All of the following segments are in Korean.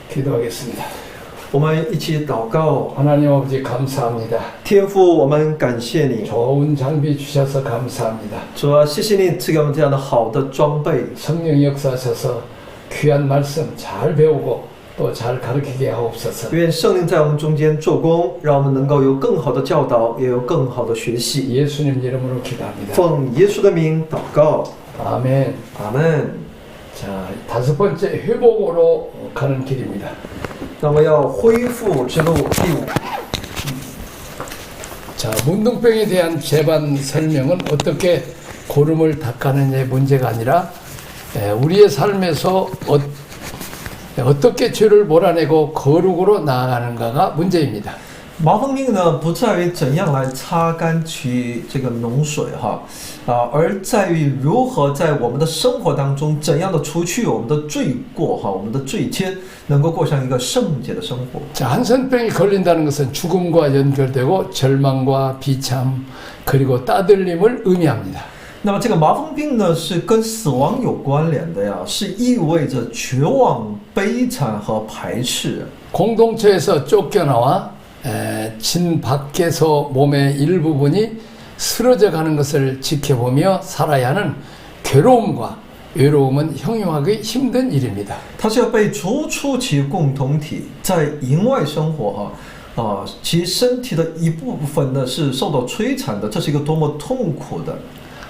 기도하겠습니다. 我们一起祷告。 하나님 아버지 감사합니다. 天父，我们感谢你， 좋은 장비 주셔서 감사합니다. 主啊，谢谢你赐给我们这样的好的装备。 성령 역사하셔서 귀한 말씀 잘 배우고 또 잘 가르치게 하옵소서. 愿圣灵在我们中间做工，让我们能够有更好的教导，也有更好的学习。 예수님 이름으로 기도합니다. 奉耶稣的名祷告， 아멘. 阿门。 자, 5번째 회복으로 가는 길입니다. 那么要恢复之路第5。 자, 문둥병에 대한 재반 설명은 어떻게 고름을 닦아내냐의 문제가 아니라 우리의 삶에서 어떻게 죄를 몰아내고 거룩으로 나아가는가가 문제입니다. 麻风病呢，不在于怎样来擦干其这个脓水而在于如何在我们的生活当中怎样的除去我们的罪过我们的罪愆，能够过上一个圣洁的生活。 자, 한센병이 걸린다는 것은 죽음과 연결되고 절망과 비참 그리고 따돌림을 의미합니다. 那么这个麻风病呢，是跟死亡有关联的呀，是意味着绝望、悲惨和排斥。 공동체에서 쫓겨나와 진 밖에서 몸의 일부분이 쓰러져 가는 것을 지켜보며 살아야 하는 괴로움과 외로움은 형용하기 힘든 일입니다. 他是要被逐出其共同体，在营外生活其身体的一部分呢是受到摧残的，这是一个多么痛苦的。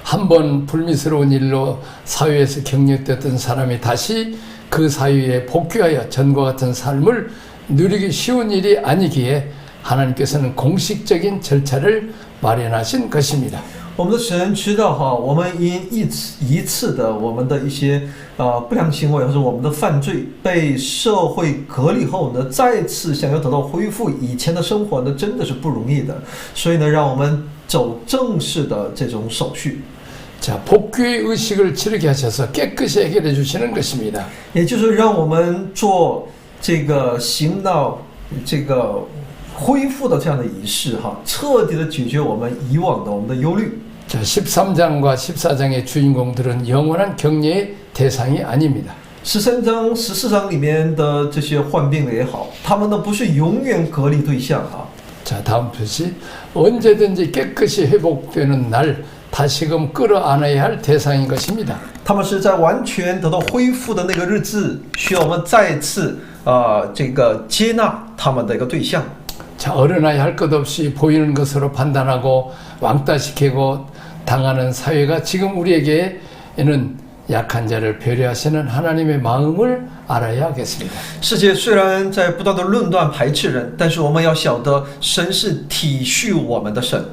한번 불미스러운 일로 사회에서 격려됐던 사람이 다시 그 사회에 복귀하여 전과 같은 삶을 누리기 쉬운 일이 아니기에 하나님께서는 공식적인 절차를 마련하신 것입니다. 我们的神知道我们因一次的我们的一些不良行为或者我们的犯罪被社会隔离后呢，再次想要得到恢复以前的生活呢，真的是不容易的。所以呢，让我们走正式的这种手续。 자, 복귀의 의식을 치르게 하셔서 깨끗이 해결해 주시는 것입니다. 也就是让我们做这个行到这个恢复的这样的仪式彻底的解决我们以往的我们的忧虑。 자, 13장과 14장의 주인공들은 영원한 격려의 대상이 아닙니다. 13章、14章里面的这些患病的也好，他们呢不是永远隔离对象자, 다음 표시. 언제든지 깨끗이 회복되는 날 다시금 끌어안아야 할 대상인 것입니다. 他们是在完全得到恢复的那个日子，需要我们再次这个接纳他们的一个对象。 자, 어른아이 할 것 없이 보이는 것으로 판단하고 왕따시키고 당하는 사회가 지금 우리에게는 약한 자를 배려하시는 하나님의 마음을 알아야 하겠습니다. 世界虽然在不断的论断排斥人，但是我们要晓得神是体恤我们的神。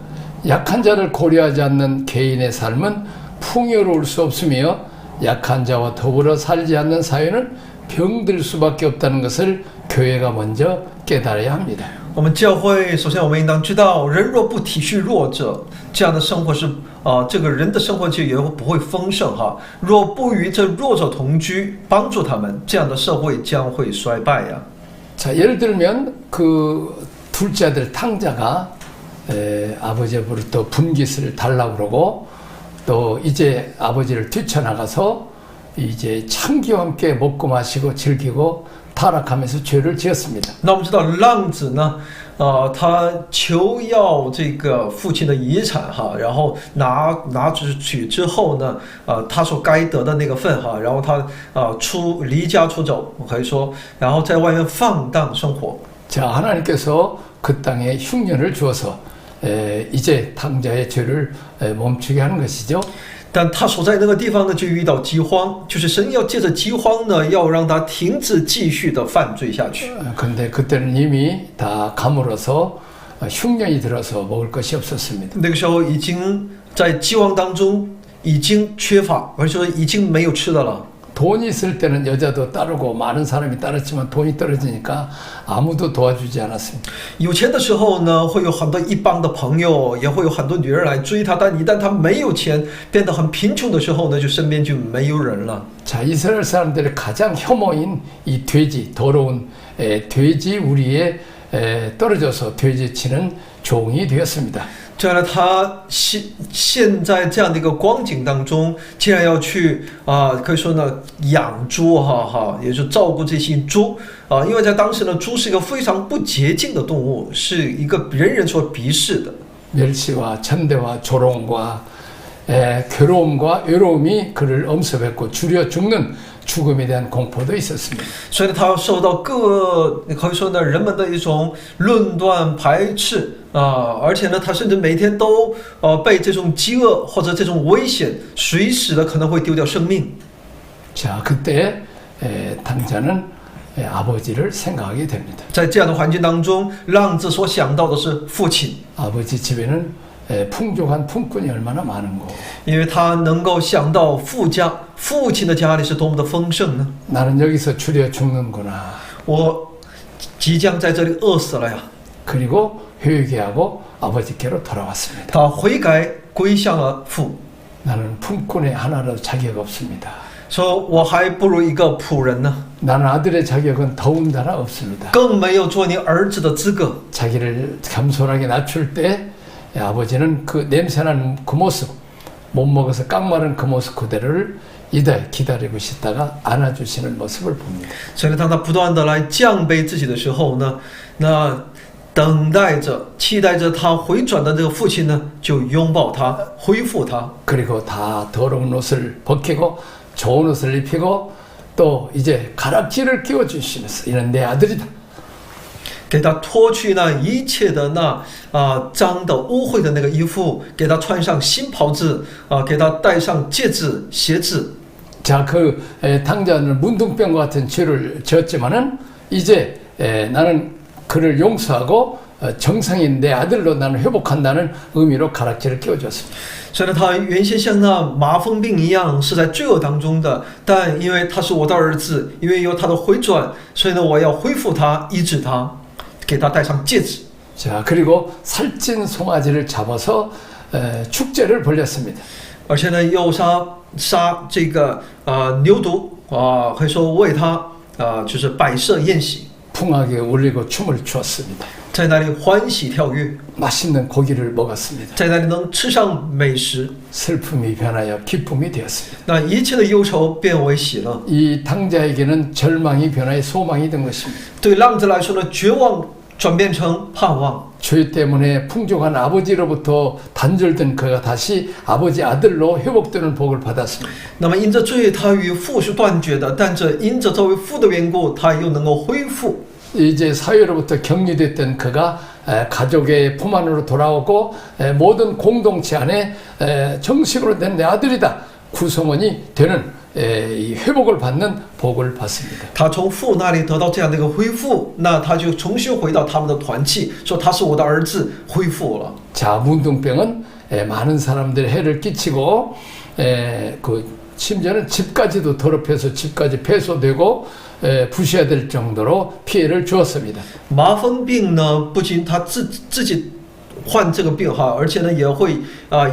약한 자를 고려하지 않는 개인의 삶은 풍요로울 수 없으며 약한 자와 더불어 살지 않는 사회는 병들 수밖에 없다는 것을 교회가 먼저 깨달아야 합니다. 我们教会首先我们应当知道，人若不体恤弱者，这样的生活是这个人的生活就也不会丰盛若不与这弱者同居，帮助他们，这样的社会将会衰败呀。 자, 예를 들면 그 둘째 아들 탕자가 아버지로부터 분깃을 달라고 그러고 또 이제 아버지를 뛰쳐나가서 이제 창기와 함께 먹고 마시고 즐기고 타락하면서 죄를 지었습니다. 那我们知道浪子呢，他求要这个父亲的遗产然后拿取之后呢，他所该得的那个份然后他离家出走，可以说，然后在外面放荡生活。 자, 하나님께서 그 땅에 흉년을 주어서 이제 탕자의 죄를 멈추게 하는 것이죠. 但他所在那个地方呢，就遇到饥荒，就是神要借着饥荒呢，要让他停止继续的犯罪下去。 근데 그때는 이미 다 가물어서 흉년이 들어서 먹을 것이 없었습니다. 那个时候已经在饥荒当中已经缺乏，而且说已经没有吃的了。 돈이 있을 때는 여자도 따르고 많은 사람이 따랐지만 돈이 떨어지니까 아무도 도와주지 않았습니다. 有钱的时候呢，会有很多一帮的朋友，也会有很多女人来追他，但一旦他没有钱，变得很贫穷的时候呢，就身边就没有人了。 자, 이스라엘 사람들의 가장 혐오인 이 돼지, 더러운 돼지 우리에 떨어져서 돼지치는 종이 되었습니다. 这样呢，他现在这样的一个光景当中，既然要去可以说呢养猪也就是照顾这些猪因为在当时呢，猪是一个非常不洁净的动物，是一个人人所鄙视的。 멸시와 천대와 조롱과 괴로움과 외로움이 그를 엄습했고 주려 죽는 죽음에 대한 공포도 있었습니다. 所以呢，他受到可以说呢人们的一种论断排斥而且呢，他甚至每天都被这种饥饿或者这种危险，随时的可能会丢掉生命。 자, 그때 탕자는 아버지를 생각하게 됩니다. 在这样的环境当中，浪子所想到的是父亲， 아버지 집에는 풍족한 품꾼이 얼마나 많은고. 因为他能够想到父亲的家里是多么的丰盛呢？ 나는 여기서 주려 죽는구나. 我即将在这里饿死了呀！ 그리고 회개하고 아버지께로 돌아왔습니다. 他悔改归向了父， 나는 품꾼의 하나라도 자격 없습니다. 说我还不如一个仆人呢， 나는 아들의 자격은 더군다나 없습니다. 更没有做你儿子的资格。 자기를 겸손하게 낮출 때 아버지는 그 냄새나는 그 모습, 못 먹어서 깡마른 그 모습 그대로를 기다리고 있다가 안아주시는 모습을 봅니다. 所以呢，当他不断的来降卑自己的时候呢，那等待着、期待着他回转的这个父亲呢，就拥抱他，恢复他。 그리고 다 더러운 옷을 벗기고 좋은 옷을 입히고 또 이제 가락지를 끼워주시면서 이는 내 아들이다. 给他脱去那一切的脏的污秽的那个衣服，给他穿上新袍子给他戴上戒指、鞋子。 자, 그 탕자는 문둥병과 같은 죄를 지었지만은 이제 나는 그를 용서하고 정상인 내 아들로 나는 회복한다는 의미로 가락지를 끼워줬습니다. 所以呢，他原先像那麻风病一样是在罪恶当中的，但因为他是我的儿子，因为有他的回转，所以呢，我要恢复他，医治他，给他戴上戒指。 자, 그리고 살찐 송아지를 잡아서 축제를 벌렸습니다. 而且呢，又杀这个牛犊可以说为他就是摆设宴席， 풍하게 울리고 춤을 추었습니다. 在那里欢喜跳跃， 맛있는 고기를 먹었습니다. 在那里能吃上美食， 슬픔이 변하여 기쁨이 되었습니다. 那一切的忧愁变为喜乐。 이 탕자에게는 절망이 변하여 소망이 된 것입니다. 对浪子来说呢，绝望转变成盼望。 죄 때문에 풍족한 아버지로부터 단절된 그가 다시 아버지 아들로 회복되는 복을 받았습니다. 那么因着罪，他与父是断绝的，但这因着作为父的缘故，他又能够恢复。 이제 사회로부터 격리됐던 그가 가족의 품 안으로 돌아오고 모든 공동체 안에 정식으로 된 내 아들이다 구성원이 되는 이 회복을 받는 복을 받습니다. 他从父那里得到这样的一个恢复，那他就重新回到他们的团契，说他是我的儿子，恢复了。 자, 문둥병은 많은 사람들의 해를 끼치고 그 심지어는 집까지도 더럽혀서 집까지 폐소되고 부셔야 될 정도로 피해를 주었습니다. 麻风病呢，不仅他自己患这个病而且呢也会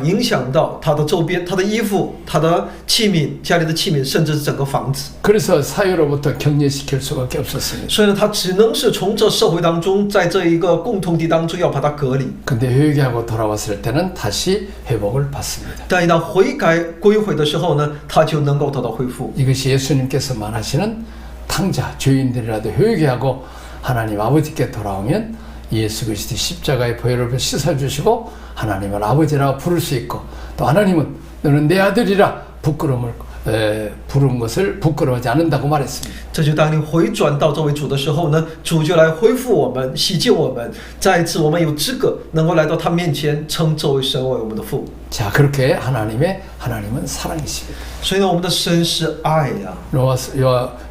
影响到他的周边、他的衣服、他的器皿、家里的器皿，甚至是整个房子。 그래서 사회로부터 격리시킬 수밖에 없었습니다. 所以呢，他只能是从这社会当中，在这一个共同体当中要把他隔离。 근데 회개하고 돌아왔을 때는 다시 회복을 받습니다. 但一旦悔改归回的时候呢，他就能够得到恢复。 이것이 예수님께서 말하시는 탕자, 죄인들이라도 회개하고 하나님 아버지께 돌아오면 예수 그리스도의 십자가의 보혈을 씻어주시고 하나님을 아버지라고 부를 수 있고 또 하나님은 너는 내 아들이라 부른 것을 부끄러워하지 않는다고 말했습니다. 这就当你回转到这位主的时候呢，主就来恢复我们、洗净我们，再一次我们有资格能够来到他面前，称这位神为我们的父。 자, 그렇게 하나님은 사랑이십니다. 所以呢，我们的神是爱呀。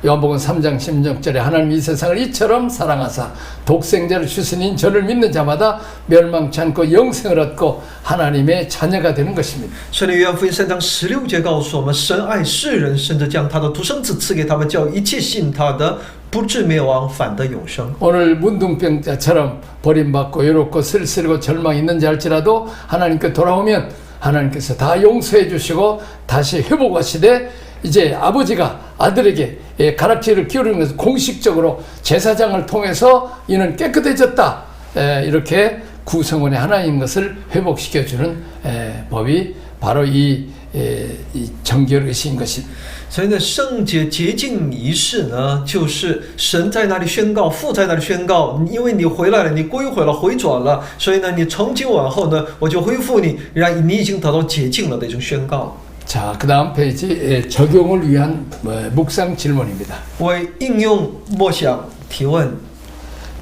요한복음 3장 16절에 하나님이 이 세상을 이처럼 사랑하사 독생자를 주시니 저를 믿는 자마다 멸망치 않고 영생을 얻고 하나님의 자녀가 되는 것입니다. 所以约翰福音3章16节告诉我们，神爱世人，甚至将他的独生子赐给他们，叫一切信他的不至灭亡，反得永生。 오늘 문둥병자처럼 버림받고 외롭고 쓸쓸하고 절망이 있는지 할지라도 하나님께 돌아오면 하나님께서 다 용서해 주시고 다시 회복하시되 이제 아버지가 아들에게 가락지를 끼우는 것을 공식적으로 제사장을 통해서 이는 깨끗해졌다 이렇게 구성원의 하나인 것을 회복시켜주는 법이 바로 이 정결의식인 것입니다. 所以呢，圣洁洁净仪式呢，就是神在那里宣告，父在那里宣告，因为你回来了，你归回了，回转了，所以呢，你从今往后呢，我就恢复你，让你已经得到洁净了的一种宣告。 자, 그 다음 페이지 적용을 위한 묵상 질문입니다. 为应用默想提问。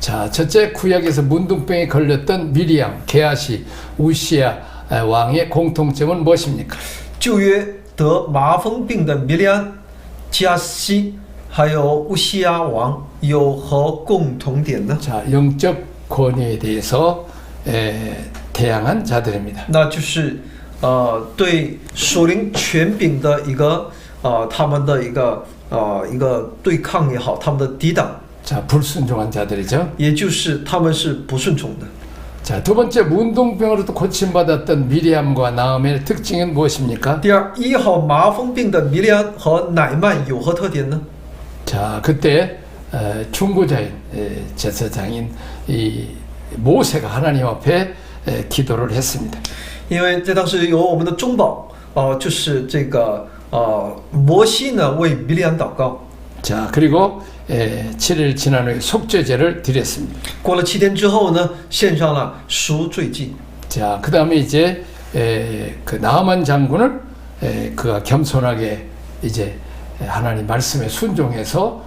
자, 첫째 구약에서 문둥병에 걸렸던 미리암, 게하시, 우시야 왕의 공통점은 무엇입니까? 旧约得麻风病的米利安、加西还有乌西亚王有何共同点呢？ 자, 영적 권위에 대해서 대항한 자들입니다. 那就是对属灵权柄的一个他们的一个对抗也好，他们的抵挡， 자, 불순종한 자들이죠. 也就是他们是不顺从的。 자, 두 번째 문둥병으로도 고침받았던 미리암과 나음의 특징은 무엇입니까? 第二，医好麻风病的米利安和乃曼有何特点呢？ 자, 그때 중보자인 제사장인 이 모세가 하나님 앞에 기도를 했습니다. 因为在当时有我们的中保就是这个摩西呢为米利安祷告。 자, 그리고 7일 지난 후에 속죄제를 드렸습니다. 过了7天之后呢，献上了赎罪祭。 자, 그 다음에 이제 그 나아만 장군을 그가 겸손하게 이제 하나님 말씀에 순종해서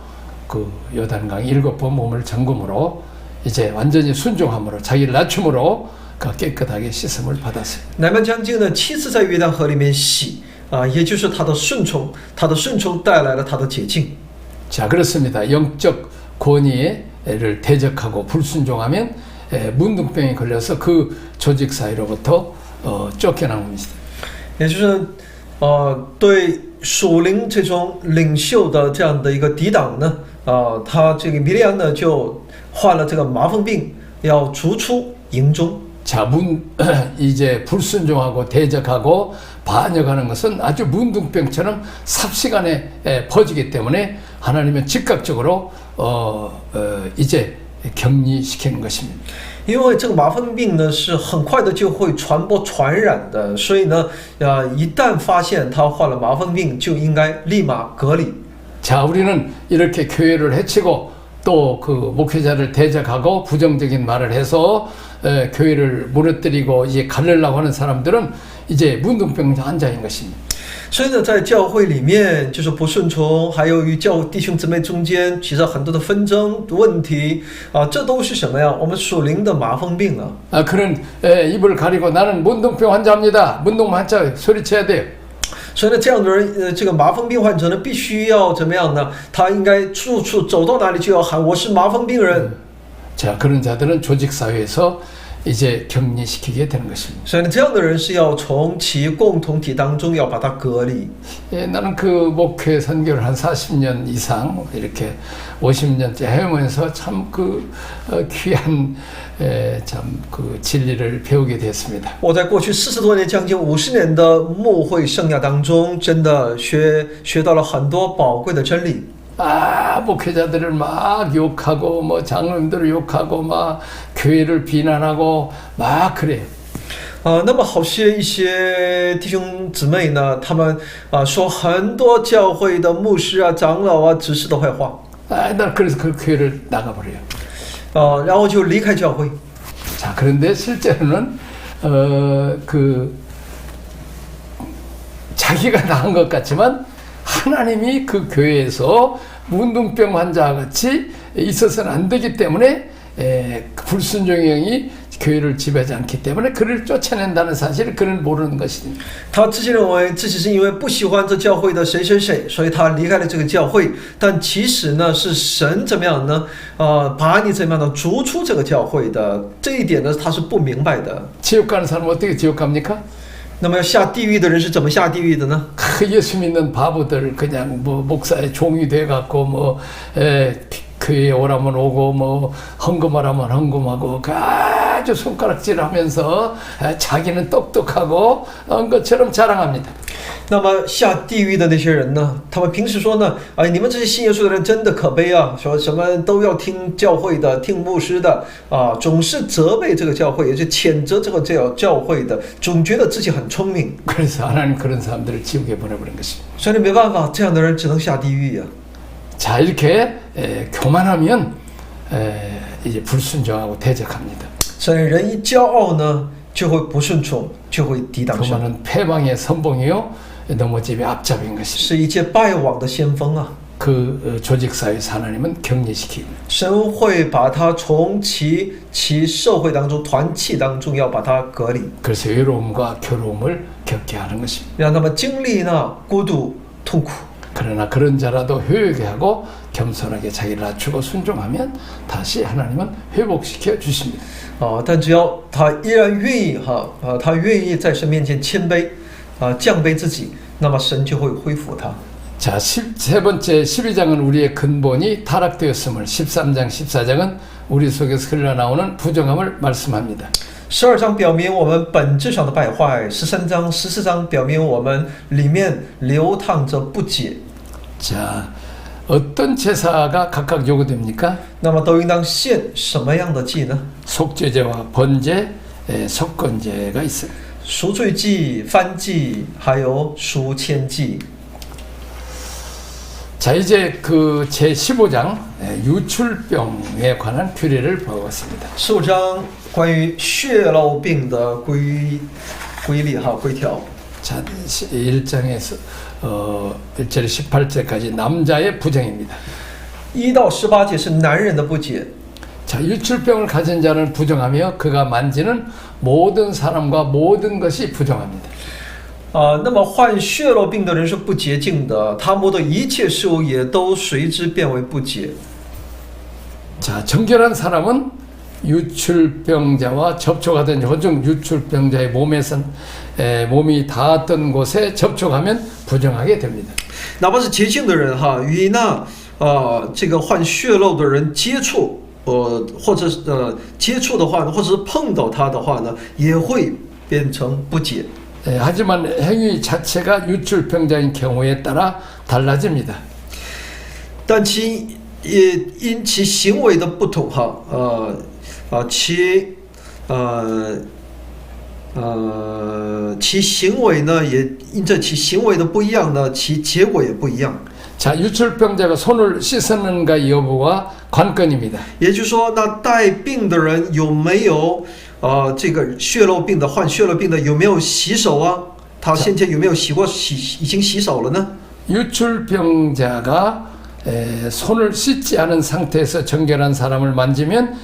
그 요단강 7번 몸을 잠금으로 이제 완전히 순종함으로 자기를 낮춤으로 그가 깨끗하게 씻음을 받았어요. 乃曼将军呢7次在约旦河里面洗也就是他的顺从，他的顺从带来了他的洁净。 자, 그렇습니다. 영적 권위를 대적하고 불순종하면 문둥병에 걸려서 그 조직 사이로부터 쫓겨나옵니다. 也就是对属灵这种领袖的这样的一个抵挡呢，他这个米利安呢就患了这个麻风病，要逐出营中。 자, 이제 불순종하고 대적하고 반역하는 것은 아주 문둥병처럼 삽시간에 퍼지기 때문에 하나님은 즉각적으로 이제 격리시키는 것입니다. 因为这个麻风病呢是很快的就会传播传染的，所以呢，一旦发现他患了麻风病，就应该立马隔离。 자, 우리는 이렇게 교회를 해치고 또 그 목회자를 대적하고 부정적인 말을 해서 교회를 무너뜨리고 이제 가려고 하는 사람들은 이제 문둥병 환자인 것입니다. 所以呢，在教会里面就是不顺从，还有与教弟兄姊妹中间其实很多的纷争问题这都是什么呀？我们属灵的麻风病啊。 그는 입을 가리고 나는 문둥병 환자입니다. 문둥 환자 소리쳐야 돼요. 所以呢，这样的人，这个麻风病患者呢，必须要怎么样呢？他应该处处走到哪里就要喊我是麻风病人。 자, 그런 자들은 조직 사회에서 이제 격리시키게 되는 것입니다. 所以呢，这样的人是要从其共同体当中要把他隔离。 나는 그 목회 선교를 한 40년 이상 이렇게 50년째 해오면서 참 그 귀한 참 그 진리를 배우게 됐습니다. 我在过去40多年，将近50年的牧会生涯当中，真的学到了很多宝贵的真理。 목회자들을 막 욕하고 뭐 장로님들을 욕하고 막 교회를 비난하고 막 그래요. 那么一些弟兄姊妹呢，他们说很多教会的牧师长老执事的坏话。 나 그래서 그 교회를 나가버려요. 然后就离开教会。 자, 그런데 실제로는 그 자기가 나은 것 같지만 하나님이 그 교회에서 문둥병 환자와 같이 있어서는 안 되기 때문에 불순종의 영이 교회를 지배하지 않기 때문에 그를 쫓아낸다는 사실을 그는 모르는 것입니다. 他自己认为自己是因为不喜欢这教会的谁谁谁，所以他离开了这个教会。但其实呢，是神怎么样呢？把你怎么样的逐出这个教会的这一点呢，他是不明白的。 지옥 가는 사람은 어떻게 지옥 갑니까? 那么下地狱的人是怎么下地狱的呢？ 예수 믿는 바보들 그냥 뭐 목사의 종이 돼 갖고 뭐 교회에 오라면 오고 뭐 헌금하라면 헌금하고 아주 손가락질하면서 자기는 똑똑하고 한 것처럼 자랑합니다. 那么下地狱的那些人呢？他们平时说呢，哎，你们这些信耶稣的人真的可悲啊！说什么都要听教会的，听牧师的啊，总是责备这个教会，也就谴责这个教会的，总觉得自己很聪明。 그래서 하나님 그런 사람들을 지옥에 보내버린 것입니다. 所以没办法，这样的人只能下地狱啊。 자, 이렇게 교만하면 이제 불순종하고 대적합니다. 所以人一骄傲呢，就会不顺从，就会抵挡神， 교만은 패방의 선봉이요 넘어짐의 앞잡이인 것입니다. 是一介败亡的先锋啊。 그 조직사회에서 하나님은 격리시킵니다. 神会把他从其社会当中、团契当中要把他隔离， 그래서 외로움과 괴로움을 겪게 하는 것입니다. 让他们经历呢孤独、痛苦。 그러나 그런 자라도 효요하게 하고 겸손하게 자기를 낮추고 순종하면 다시 하나님은 회복시켜 주십니다. 但只要他依然愿意他愿意在神面前谦卑，降卑自己，那么神就会恢复他。 자, 세 번째 12장은 우리의 근본이 타락되었음을 13장, 14장은 우리 속에서 흘러나오는 부정함을 말씀합니다. 12章表明我们本质上的败坏，13章、14章表明我们里面流淌着不洁。 자, 어떤 제사가 각각 요구됩니까? 那么都应当献什么样的祭呢？ 속죄제와 번제, 속건제가 있습니다. 赎罪祭、燔祭，还有赎愆祭。 자, 이제 그 제15장 유출병에 관한 규례를 보았습니다. 15章关于血漏病的规例规条。 자, 1장에서 1절 18절까지 남자의 부정입니다. 1到18节是男人的不洁。 자, 유출병을 가진 자는 부정하며 그가 만지는 모든 사람과 모든 것이 부정합니다. 那么患血漏病的人是不洁净的，他摸的一切事物也都随之变为不洁。 자, 정결한 사람은 유출병자와 접촉하던 호중 유출병자의 몸이 닿았던 곳에 접촉하면 부정하게 됩니다. 哪怕是洁净的人与那这个患血漏的人接触，或者接触的话，或者是碰到他的话呢，也会变成不洁。 하지만 행위 자체가 유출병자인 경우에 따라 달라집니다. 但也因其行为的不同其行为呢也因着其行为的不一样呢，其结果也不一样。 자, 유출병자가 손을 씻었는가 여부와 관건입니다. 也就是说，那带病的人有没有这个血漏病的患血漏病的有没有洗手啊？他先前有没有已经洗手了呢？ 유출병자가 손을 씻지 않은 상태에서 정결한 사람을 만지면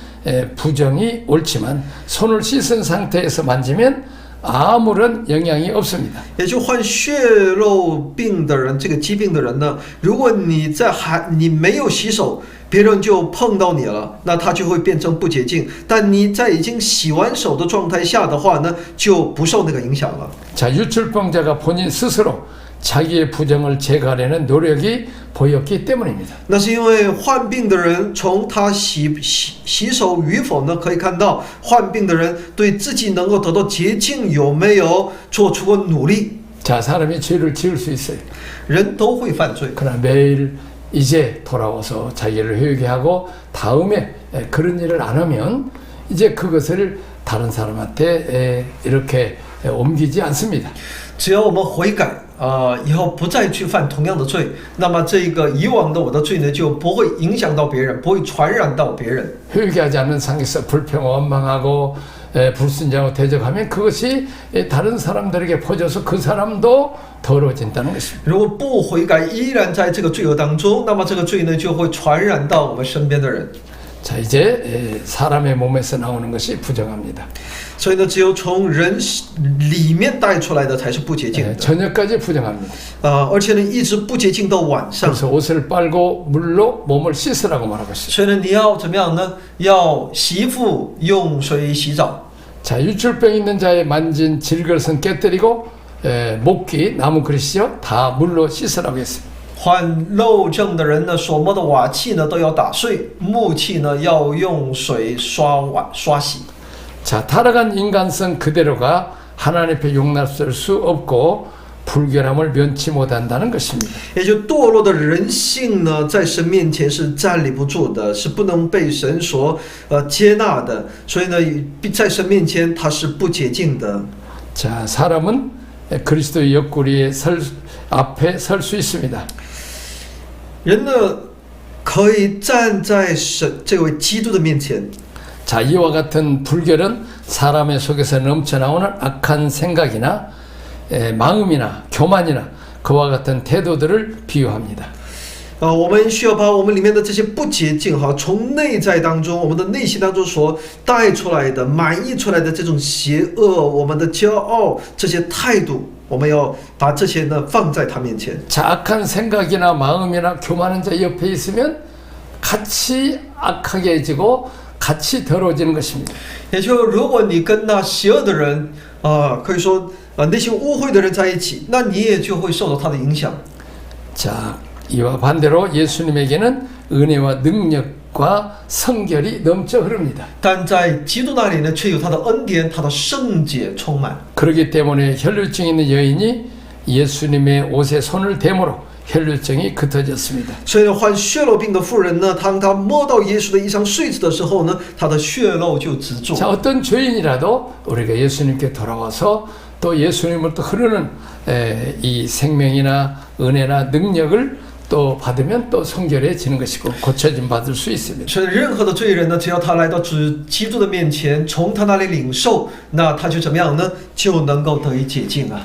부정이 옳지만 손을 씻은 상태에서 만지면 아무런 영향이 없습니다. 也就患血漏病的人，这个疾病的人呢，如果你没有洗手，别人就碰到你了，那他就会变成不洁净。但你在已经洗完手的状态下的话呢，就不受那个影響了。 자, 유출병자가 본인 스스로 자기의 부정을 제거하려는 노력이 보였기 때문입니다. 那是因为患病的人从他洗手与否呢，可以看到患病的人对自己能够得到洁净有没有做出过努力。 자, 사람이 죄를 지을 수 있어요. 人都会犯罪， 그러나 매일 이제 돌아와서 자기를 회개하고 다음에 그런 일을 안 하면 이제 그것을 다른 사람한테 이렇게 옮기지 않습니다. 只要我们悔改以后不再去犯同样的罪，那么这个以往的我的罪呢，就不会影响到别人，不会传染到别人。 회개하지 않는 상에서 불평 원망하고 불순종하고 대적하면 그것이 다른 사람들에게 퍼져서 그 사람도 더러워진다는 것입니다. 如果不悔改，依然在这个罪恶当中，那么这个罪呢，就会传染到我们身边的人。 자, 이제 사람의 몸에서 나오는 것이 부정합니다. 所以呢，只有从人里面带出来的才是不洁净的。 저녁까지 부정합니다. 而且呢，一直不洁净到晚上。 그래서 옷을 빨고 물로 몸을 씻으라고 말하고 있습니다. 所以呢，你要怎么样呢？要洗衣服，用水洗澡。 자, 유출병 있는 자의 만진 질것은 깨뜨리고 목기, 나무 그릇이요 다 물로 씻으라고 했습니다. 患漏症的人呢，所摸的瓦器呢都要打碎，木器呢要用水刷洗。 자, 타락한 인간성 그대로가 하나님 앞에 용납될 수 없고 불결함을 면치 못한다는 것입니다. 也就堕落的人性呢，在神面前是站立不住的，是不能被神所接纳的。所以呢，在神面前他是不洁净的。 자, 사람은 그리스도의 옆구리에 앞에 설 수 있습니다. 人呢，可以站在神这位基督的面前。 자, 이와 같은 불결은 사람의 속에서 넘쳐나오는 악한 생각이나 마음이나 교만이나 그와 같은 태도들을 비유합니다. 我们需要把我们里面的这些不洁净哈，从内在当中，我们的内心当中所带出来的、满溢出来的这种邪恶，我们的骄傲这些态度，我们要把这些呢放在他面前。 자, 악한 생각이나 마음이나 교만한 자 옆에 있으면 같이 악하게지고 같이 더러워지는 것입니다. 也就如果你跟那邪恶的人可以说内心污秽的人在一起，那你也就会受到他的影响。 자, 이와 반대로 예수님에게는 은혜와 능력과 성결이 넘쳐 흐릅니다. 但在基督那里呢，却有他的恩典，他的圣洁充满。 그렇기 때문에 혈루증 있는 여인이 예수님의 옷에 손을 대므로 혈루증이 흩어졌습니다. 所以呢，患血漏病的妇人呢，当她摸到耶稣的衣裳穗子的时候呢，她的血漏就止住。 자, 어떤 죄인이라도 우리가 예수님께 돌아와서 또 예수님으로부터 흐르는 이 생명이나 은혜나 능력을 또 받으면 또 성결해지는 것이고 고쳐짐 받을 수 있습니다. 所以任何的罪人呢，只要他来到基督的面前，从他那里领受，那他就怎么样呢？就能够得以洁净啊。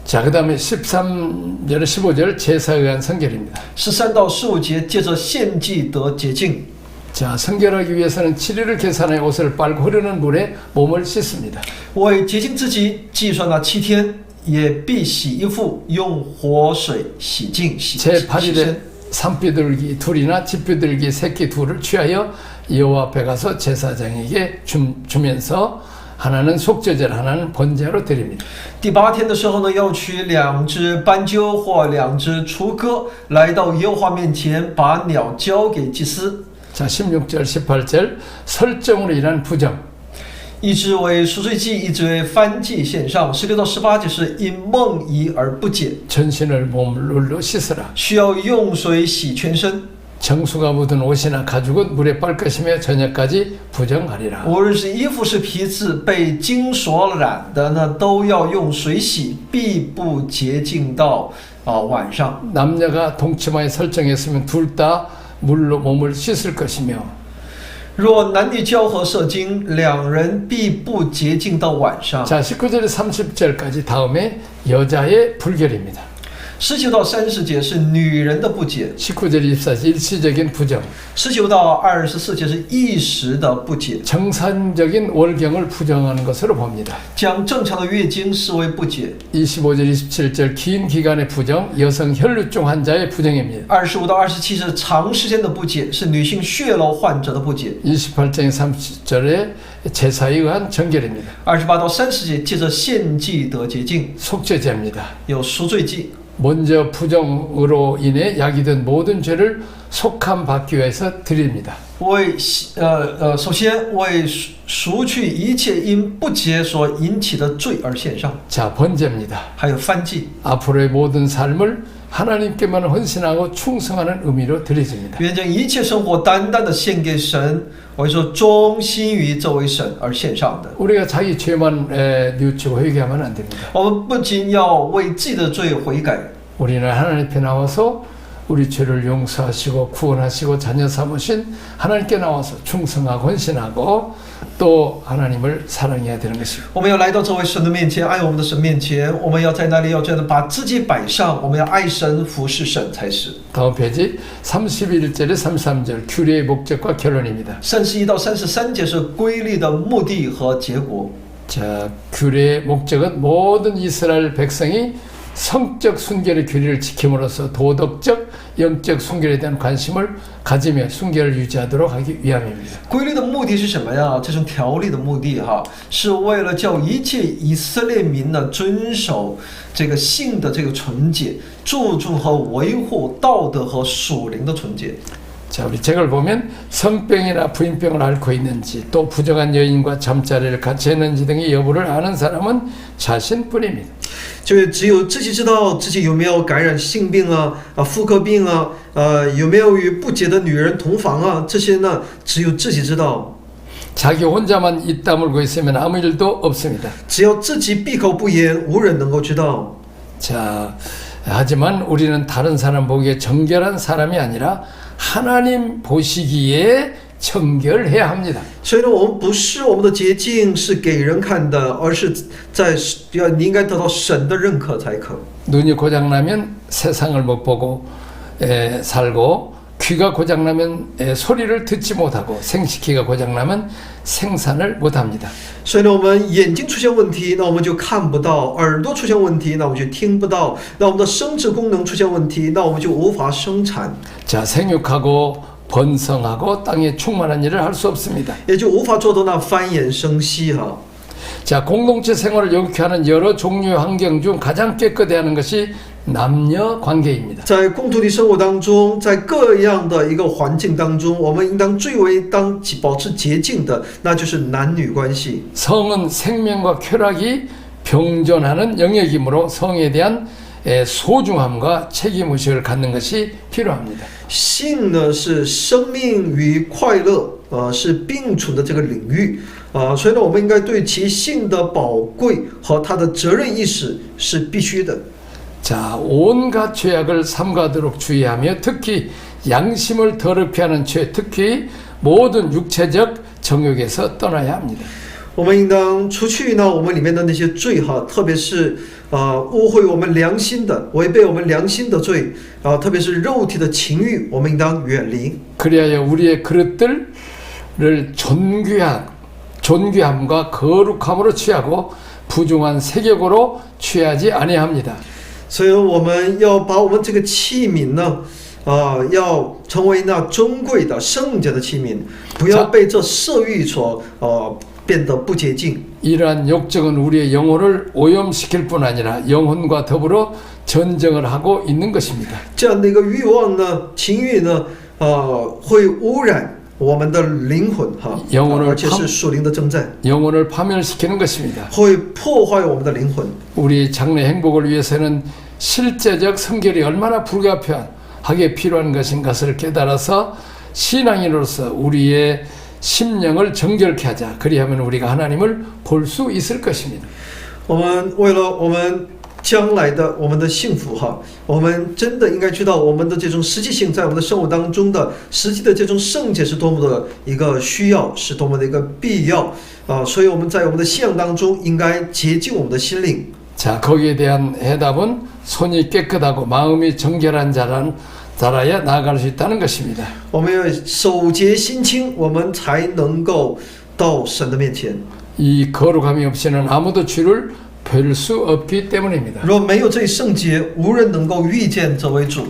자, 그 다음에 13절, 15절 제사에 의한 성결입니다. 13到15节，借着献祭得洁净。 자, 성결하기 위해서는 7일을 계산하여 옷을 빨고 흐르는 물에 몸을 씻습니다. 为洁净自己，计算那7天，也必洗衣服，用活水洗净洗 제8일에 身。 산비둘기 둘이나 집비둘기 새끼 둘을 취하여 여호와 앞에 가서 제사장에게 주면서 하나는 속죄제를 하나는 번제로 드립니다. 第8天的时候呢，要取2只斑鸠或2只雏鸽，来到耶和华面前，把鸟交给祭司。 자, 16절, 18절 설정으로 인한 부정. 一只为赎罪祭，一只为燔祭献上。16到18节是因梦遗而不解， 전신을 몸물로 씻으라. 需要用水洗全身。 정수가 묻은 옷이나 가죽은 물에 빨 것이며 저녁까지 부정하리라. 无论是衣服是皮质被金所染的呢，都要用水洗，必不洁净到晚上。 남녀가 동치마에 설정했으면 둘 다 물로 몸을 씻을 것이며 若男女交合射精，2人必不洁净到晚上。 자, 19절에 30절까지 다음에 여자의 불결입니다. 19到30节是女人的不洁， 19절 24절 일시적인 부정. 19到24节是一时的不洁， 정상적인 월경을 부정하는 것으로 봅니다. 将正常的月经视为不洁。 25절 27절 긴 기간의 부정, 여성 혈루증 환자의 부정입니다. 25到27是长时间的不洁，是女性血漏患者的不洁。 28장 30절에 제사에 의한 정결입니다. 28到30节借着献祭得洁净， 속죄제입니다. 有赎罪祭。 먼저 부정으로 인해 야기된 모든 죄를 속함 받기 위해서 드립니다. 首先为赎去一切因不洁所引起的罪而献上， 자, 번제입니다. 还有燔祭。 앞으로의 모든 삶을 하나님께만 헌신하고 충성하는 의미로 드려집니다. 愿将一切生活单单的献给神，我说忠心于这位神而献上的。 우리가 자기 죄만 뉘우치고 회개하면 안 됩니다. 我们不仅要为自己的罪悔改， 우리는 하나님 앞에 나와서 우리 죄를 용서하시고 구원하시고 자녀 삼으신 하나님께 나와서 충성하고 헌신하고 또 하나님을 사랑해야 되는 것입니다. 我们要来到这位神的面前，爱我们的神面前，我们要在那里要这样的把自己摆上，我们要爱神服侍神才是。 다음 페이지 31절에 33절 규례의 목적과 결론입니다. 31到33节是规律的目的和结果。 자, 규례의 목적은 모든 이스라엘 백성이 성적 순결의 규례를 지킴으로써 도덕적, 영적 순결에 대한 관심을 가지며 순결을 유지하도록 하기 위함입니다. 规律的目的是什么呀？这种条例的目的哈，是为了叫一切以色列民呢遵守这个性的这个纯洁，注重和维护道德和属灵的纯洁。 자, 우리 책을 보면 성병이나 부인병을 앓고 있는지 또 부정한 여인과 잠자리를 같이 했는지 등의 여부를 아는 사람은 자신뿐입니다. 就是只有自己知道自己有没有感染性病啊、妇科病啊、有没有与不洁的女人同房啊，这些呢，只有自己知道。 자기 혼자만 입 다물고 있으면 아무 일도 없습니다. 只要自己闭口不言，无人能够知道。 자, 하지만 우리는 다른 사람 보기에 정결한 사람이 아니라 하나님 보시기에 정결해야 합니다. 所以呢，我们不是我们的洁净是给人看的，而是在你应该得到神的认可才可。 눈이 고장나면 세상을 못 보고 살고 귀가 고장나면 소리를 듣지 못하고 생식기가 고장나면 생산을 못합니다. 所以呢，我们眼睛出现问题，那我们就看不到；耳朵出现问题，那我们就听不到；那我们的生殖功能出现问题，那我们就无法生产， 자, 생육하고 번성하고 땅에 충만한 일을 할 수 없습니다. 也就无法做到那繁衍生息哈。 자, 공동체 생활을 영위케 하는 여러 종류의 환경 중 가장 깨끗해 하는 것이 남녀 관계입니다. 在共同体生活当中，在各样的一个环境当中，我们应当最为保持洁净的，那就是男女关系。 성은 생명과 쾌락이 병존하는 영역이므로 성에 대한 소중함과 책임의식을 갖는 것이 필요합니다. 性呢是生命与快乐，是并存的这个领域，所以呢，我们应该对其性的宝贵和它的责任意识是必须的。 자, 온갖 죄악을 삼가도록 주의하며 특히 양심을 더럽게 하는 죄, 특히 모든 육체적 정욕에서 떠나야 합니다. 我们应当除去呢我们里面的那些罪哈，特别是污秽我们良心的、违背我们良心的罪特别是肉体的情欲，我们应当远离。 그리하여 우리의 그릇들을 존귀함과 거룩함으로 취하고 부중한 세격으로 취하지 아니합니다. 所以我们要把我们这个器皿呢，要成为那尊贵的圣洁的器皿，不要被这色欲所变得不洁净。 이러한 욕정은 우리의 영혼을 오염시킬 뿐 아니라 영혼과 더불어 전쟁을 하고 있는 것입니다. 这样的一个欲望呢、情欲呢，会污染我们的灵魂哈，而且是属灵的征战， 영혼을 파멸시키는 것입니다. 会破坏我们的灵魂。 우리 장래 행복을 위해서는 실제적 성결이 얼마나 불가피하게 필요한 것인가를 깨달아서 신앙인으로서 우리의 심령을 정결케 하자. 그리하면 우리가 하나님을 볼 수 있을 것입니다. 我们为了我们将来的我们的幸福哈，我们真的应该知道我们的这种实际性在我们的生活当中的实际的这种圣洁是多么的一个需要，是多么的一个必要所以我们在我们的信仰当中应该洁净我们的心灵。 자, 거기에 대한 해답은 손이 깨끗하고 마음이 정결한 자라야 나아갈 수 있다는 것입니다. 我们要手洁心清，我们才能够到神的面前。 이 거룩함이 없이는 아무도 주를 뵐 수 없기 때문입니다. 若没有这圣洁，无人能够遇见这位主。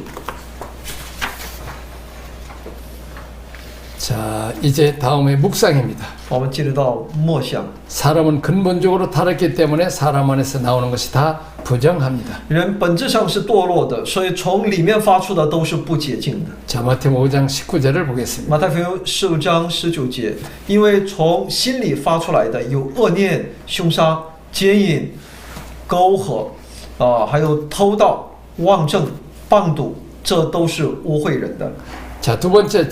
자, 이제 다음에 묵상입니다. 我们进入到默想。 사람은 근본적으로 타락했기 때문에 사람 안에서 나오는 것이 다 부정합니다. 人本质上是堕落的，所以从里面发出的都是不洁净的。 자, 마태복음 5장 19절을 보겠습니다. 马太福音15章19节，因为从心里发出来的有恶念、凶杀、奸淫、苟合，还有偷盗、妄证、谤赌，这都是污秽人的。 자, 두 번째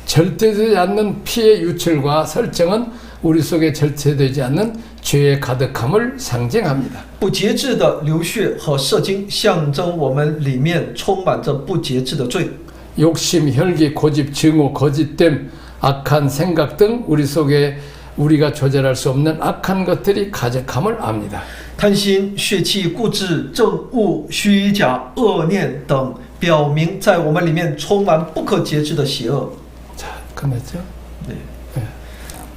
절대되지 않는 피의 유출과 설정은 우리 속에 절대되지 않는 죄의 가득함을 상징합니다. 不节制的流血和射精，象征我们里面充满着不节制的罪。 욕심, 혈기, 고집, 증오, 거짓됨, 악한 생각 등 우리 속에 우리가 조절할 수 없는 악한 것들이 가득함을 압니다. 贪心、血气、固执、憎恶、虚假、恶念等，表明在我们里面充满不可节制的邪恶。 자, 끝났죠?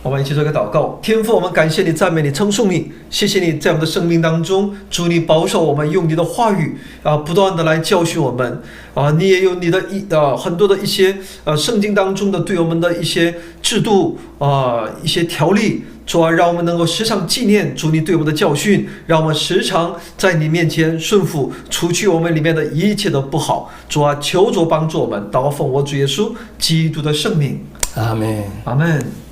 我们一起做一个祷告。天父，我们感谢你、赞美你、称颂你，谢谢你在我们的生命当中，主你保守我们，用你的话语不断的来教训我们你也有你的很多的一些圣经当中的对我们的一些制度一些条例主啊，让我们能够时常纪念主你对我们的教训，让我们时常在你面前顺服，除去我们里面的一切的不好。主啊，求主帮助我们，祷告奉我主耶稣基督的圣名，阿门。阿门。